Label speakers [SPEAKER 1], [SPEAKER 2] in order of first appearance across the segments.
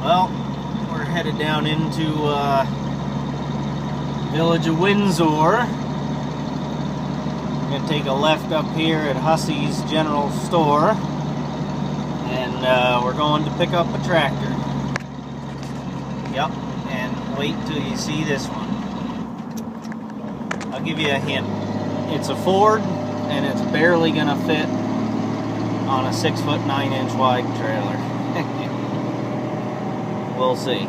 [SPEAKER 1] Well, we're headed down into Village of Windsor. We're going to take a left up here at Hussey's General Store, and we're going to pick up a tractor. Yep, and wait till you see this one. I'll give you a hint. It's a Ford, and it's barely going to fit on a 6-foot 9-inch wide trailer. We'll see.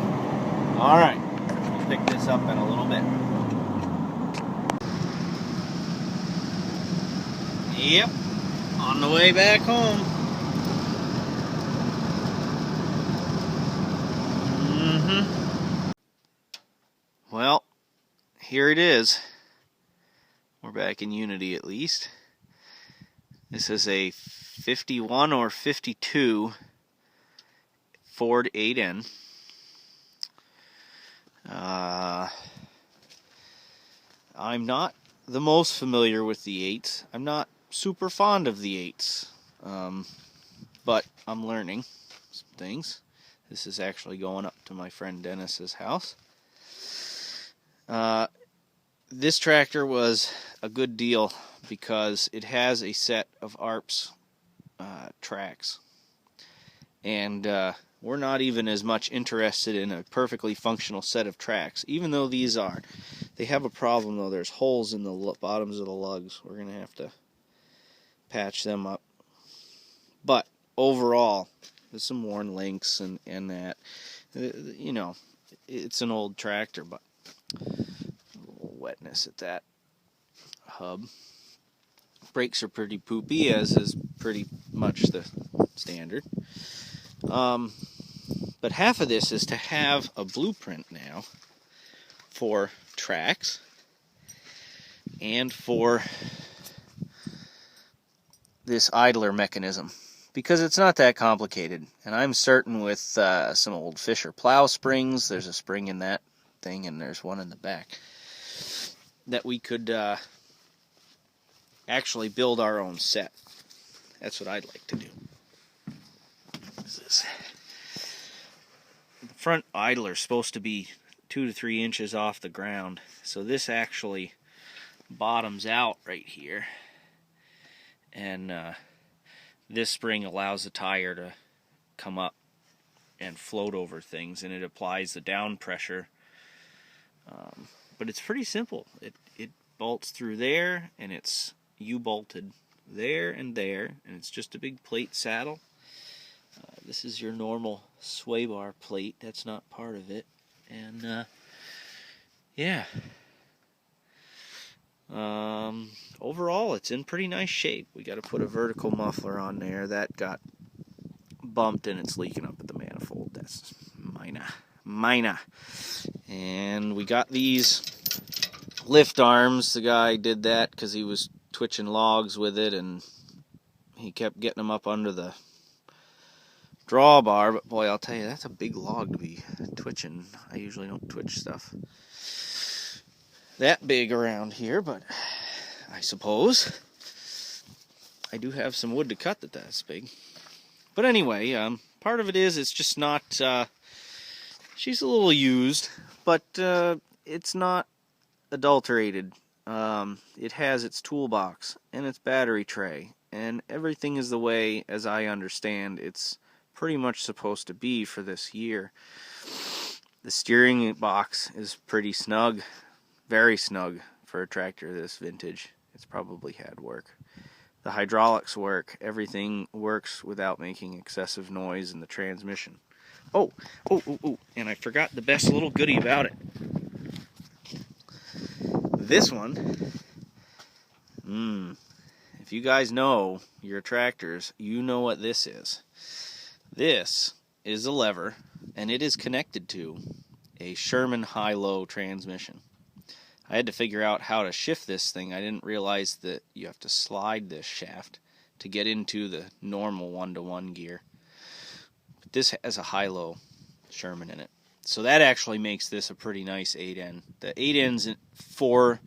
[SPEAKER 1] Alright, we'll pick this up in a little bit. Yep, on the way back home. Well, here it is. We're back in Unity at least. This is a 51 or 52 Ford 8N. I'm not the most familiar with the 8s. I'm not super fond of the 8s. But I'm learning some things. This is actually going up to my friend Dennis's house. This tractor was a good deal because it has a set of ARPS tracks. And we're not even as much interested in a perfectly functional set of tracks, even though these are. They have a problem, though. There's holes in the bottoms of the lugs. We're going to have to patch them up. But overall, there's some worn links and that. You know, it's an old tractor, but a little wetness at that hub. Brakes are pretty poopy, as is pretty much the standard. But half of this is to have a blueprint now for tracks and for this idler mechanism, because it's not that complicated. And I'm certain with some old Fisher plow springs, there's a spring in that thing and there's one in the back, that we could actually build our own set. That's what I'd like to do. The front idler is supposed to be 2 to 3 inches off the ground, so this actually bottoms out right here, and this spring allows the tire to come up and float over things, and it applies the down pressure. But it's pretty simple. It bolts through there, and it's U-bolted there, and it's just a big plate saddle. This is your normal sway bar plate. That's not part of it. And, yeah. Overall, it's in pretty nice shape. We got to put a vertical muffler on there. That got bumped, and it's leaking up at the manifold. That's minor. And we got these lift arms. The guy did that because he was twitching logs with it, and he kept getting them up under the drawbar, but boy, I'll tell you, that's a big log to be twitching. I usually don't twitch stuff that big around here, but I suppose I do have some wood to cut that's big. But anyway, part of it is it's just not, she's a little used, but it's not adulterated. It has its toolbox and its battery tray, and everything is the way, as I understand, it's pretty much supposed to be for this year. The steering box is pretty snug, very snug for a tractor this vintage. It's probably had work. The hydraulics work. Everything works without making excessive noise in the transmission. Oh, and I forgot the best little goodie about it. This one, if you guys know your tractors, you know what this is. This is a lever, and it is connected to a Sherman high-low transmission. I had to figure out how to shift this thing. I didn't realize that you have to slide this shaft to get into the normal 1-to-1 gear. But this has a high-low Sherman in it. So that actually makes this a pretty nice 8N. The 8Ns for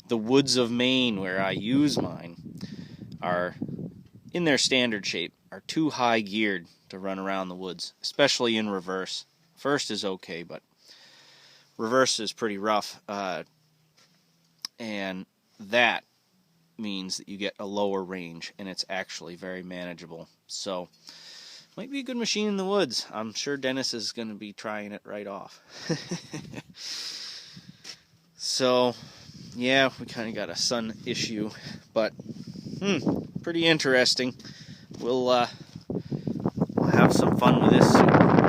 [SPEAKER 1] the woods of Maine, where I use mine, are in their standard shape, are too high geared to run around the woods, especially in reverse. First is okay, but reverse is pretty rough, and that means that you get a lower range, and it's actually very manageable. So, might be a good machine in the woods. I'm sure Dennis is going to be trying it right off. So, yeah, we kind of got a sun issue, but pretty interesting. We'll have some fun with this soon.